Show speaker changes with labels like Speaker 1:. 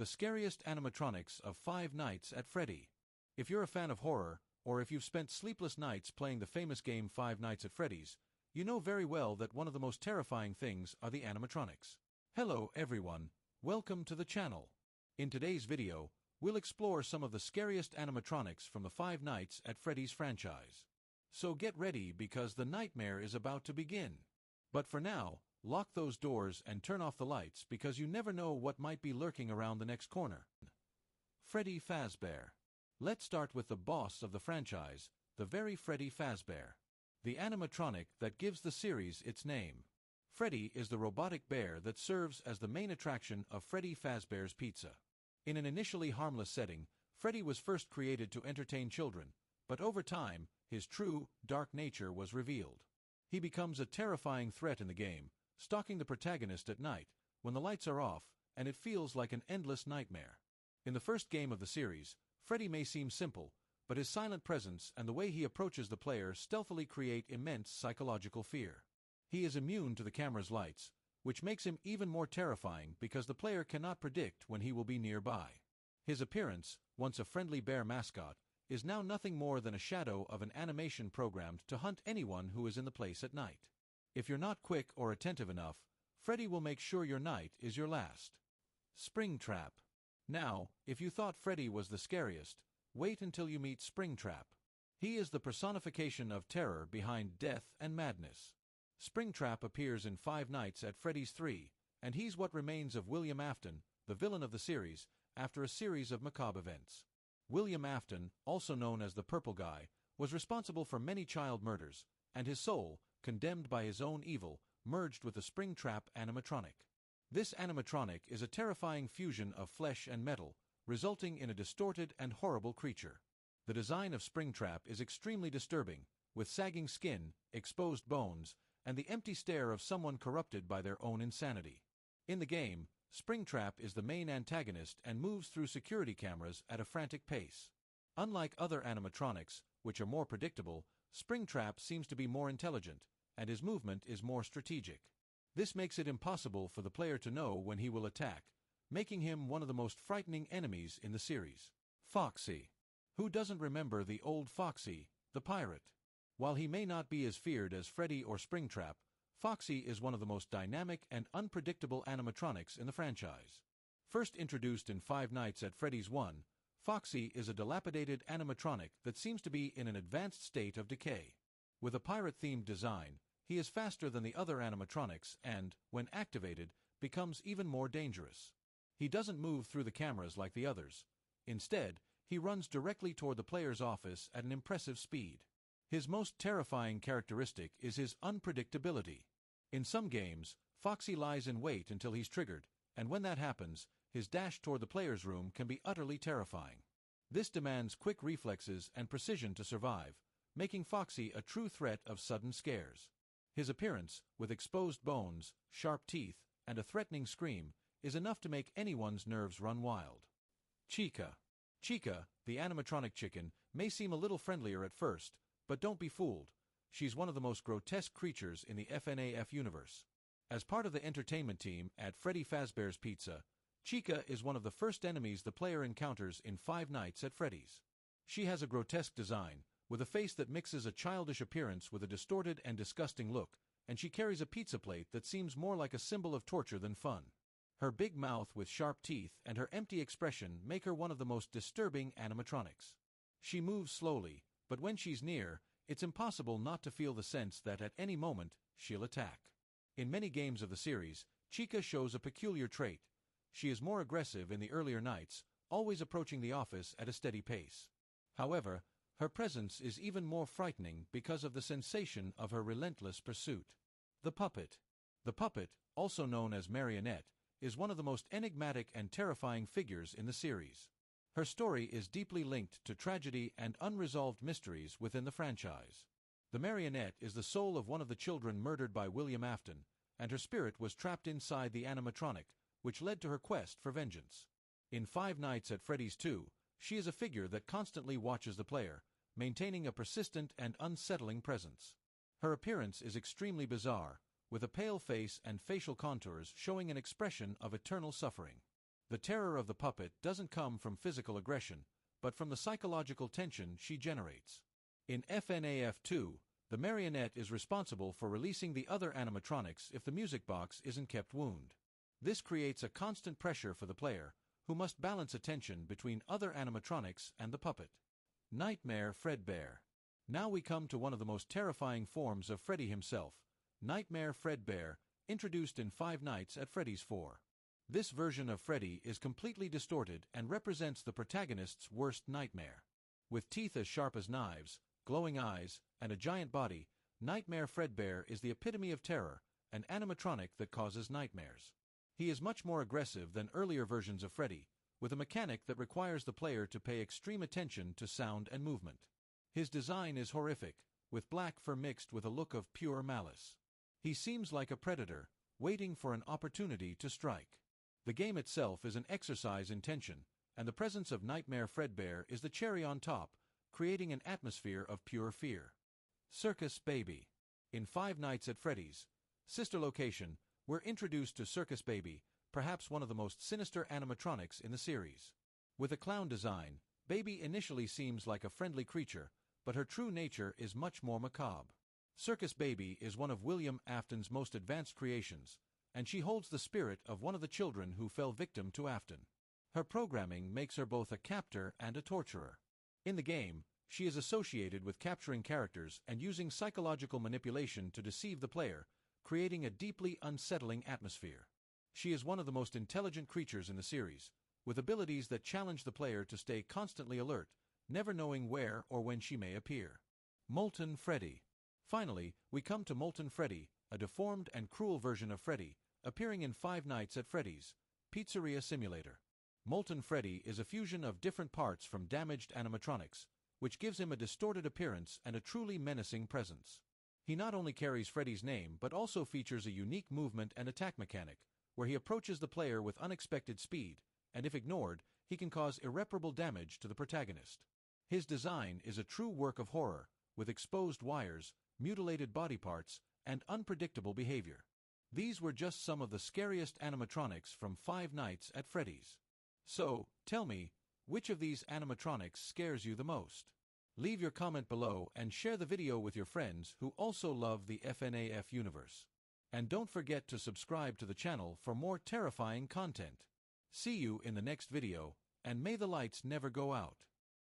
Speaker 1: the scariest animatronics of Five Nights at Freddy. If you're a fan of horror, or if you've spent sleepless nights playing the famous game Five Nights at Freddy's, you know very well that one of the most terrifying things are the animatronics. Hello everyone, welcome to the channel. In today's video, we'll explore some of the scariest animatronics from the Five Nights at Freddy's franchise. So get ready because the nightmare is about to begin. But for now, lock those doors and turn off the lights because you never know what might be lurking around the next corner. Freddy Fazbear. Let's start with the boss of the franchise, the very Freddy Fazbear. The animatronic that gives the series its name. Freddy is the robotic bear that serves as the main attraction of Freddy Fazbear's Pizza. In an initially harmless setting, Freddy was first created to entertain children, but over time, his true, dark nature was revealed. He becomes a terrifying threat in the game, stalking the protagonist at night, when the lights are off, and it feels like an endless nightmare. In the first game of the series, Freddy may seem simple, but his silent presence and the way he approaches the player stealthily create immense psychological fear. He is immune to the camera's lights, which makes him even more terrifying because the player cannot predict when he will be nearby. His appearance, once a friendly bear mascot, is now nothing more than a shadow of an animation programmed to hunt anyone who is in the place at night. If you're not quick or attentive enough, Freddy will make sure your night is your last. Springtrap. Now, if you thought Freddy was the scariest, wait until you meet Springtrap. He is the personification of terror behind death and madness. Springtrap appears in Five Nights at Freddy's 3, and he's what remains of William Afton, the villain of the series, after a series of macabre events. William Afton, also known as the Purple Guy, was responsible for many child murders, and his soul, condemned by his own evil, merged with the Springtrap animatronic. This animatronic is a terrifying fusion of flesh and metal, resulting in a distorted and horrible creature. The design of Springtrap is extremely disturbing, with sagging skin, exposed bones, and the empty stare of someone corrupted by their own insanity. In the game, Springtrap is the main antagonist and moves through security cameras at a frantic pace. Unlike other animatronics, which are more predictable, Springtrap seems to be more intelligent, and his movement is more strategic. This makes it impossible for the player to know when he will attack, making him one of the most frightening enemies in the series. Foxy. Who doesn't remember the old Foxy, the pirate? While he may not be as feared as Freddy or Springtrap, Foxy is one of the most dynamic and unpredictable animatronics in the franchise. First introduced in Five Nights at Freddy's 1, Foxy is a dilapidated animatronic that seems to be in an advanced state of decay. With a pirate-themed design, he is faster than the other animatronics and, when activated, becomes even more dangerous. He doesn't move through the cameras like the others. Instead, he runs directly toward the player's office at an impressive speed. His most terrifying characteristic is his unpredictability. In some games, Foxy lies in wait until he's triggered, and when that happens, his dash toward the player's room can be utterly terrifying. This demands quick reflexes and precision to survive, making Foxy a true threat of sudden scares. His appearance, with exposed bones, sharp teeth, and a threatening scream, is enough to make anyone's nerves run wild. Chica. Chica, the animatronic chicken, may seem a little friendlier at first, but don't be fooled. She's one of the most grotesque creatures in the FNAF universe. As part of the entertainment team at Freddy Fazbear's Pizza, Chica is one of the first enemies the player encounters in Five Nights at Freddy's. She has a grotesque design, with a face that mixes a childish appearance with a distorted and disgusting look, and she carries a pizza plate that seems more like a symbol of torture than fun. Her big mouth with sharp teeth and her empty expression make her one of the most disturbing animatronics. She moves slowly, but when she's near, it's impossible not to feel the sense that at any moment, she'll attack. In many games of the series, Chica shows a peculiar trait. She is more aggressive in the earlier nights, always approaching the office at a steady pace. However, her presence is even more frightening because of the sensation of her relentless pursuit. The Puppet. The Puppet, also known as Marionette, is one of the most enigmatic and terrifying figures in the series. Her story is deeply linked to tragedy and unresolved mysteries within the franchise. The Marionette is the soul of one of the children murdered by William Afton, and her spirit was trapped inside the animatronic, which led to her quest for vengeance. In Five Nights at Freddy's 2, she is a figure that constantly watches the player, maintaining a persistent and unsettling presence. Her appearance is extremely bizarre, with a pale face and facial contours showing an expression of eternal suffering. The terror of the puppet doesn't come from physical aggression, but from the psychological tension she generates. In FNAF 2, the marionette is responsible for releasing the other animatronics if the music box isn't kept wound. This creates a constant pressure for the player, who must balance attention between other animatronics and the puppet. Nightmare Fredbear. Now we come to one of the most terrifying forms of Freddy himself, Nightmare Fredbear, introduced in Five Nights at Freddy's 4. This version of Freddy is completely distorted and represents the protagonist's worst nightmare. With teeth as sharp as knives, glowing eyes, and a giant body, Nightmare Fredbear is the epitome of terror, an animatronic that causes nightmares. He is much more aggressive than earlier versions of Freddy, with a mechanic that requires the player to pay extreme attention to sound and movement. His design is horrific, with black fur mixed with a look of pure malice. He seems like a predator, waiting for an opportunity to strike. The game itself is an exercise in tension, and the presence of Nightmare Fredbear is the cherry on top, creating an atmosphere of pure fear. Circus Baby. In Five Nights at Freddy's, sister location, we're introduced to Circus Baby, perhaps one of the most sinister animatronics in the series. With a clown design, Baby initially seems like a friendly creature, but her true nature is much more macabre. Circus Baby is one of William Afton's most advanced creations, and she holds the spirit of one of the children who fell victim to Afton. Her programming makes her both a captor and a torturer. In the game, she is associated with capturing characters and using psychological manipulation to deceive the player, creating a deeply unsettling atmosphere. She is one of the most intelligent creatures in the series, with abilities that challenge the player to stay constantly alert, never knowing where or when she may appear. Molten Freddy. Finally, we come to Molten Freddy, a deformed and cruel version of Freddy, appearing in Five Nights at Freddy's Pizzeria Simulator. Molten Freddy is a fusion of different parts from damaged animatronics, which gives him a distorted appearance and a truly menacing presence. He not only carries Freddy's name but also features a unique movement and attack mechanic, where he approaches the player with unexpected speed, and if ignored, he can cause irreparable damage to the protagonist. His design is a true work of horror, with exposed wires, mutilated body parts, and unpredictable behavior. These were just some of the scariest animatronics from Five Nights at Freddy's. So, tell me, which of these animatronics scares you the most? Leave your comment below and share the video with your friends who also love the FNAF universe. And don't forget to subscribe to the channel for more terrifying content. See you in the next video, and may the lights never go out.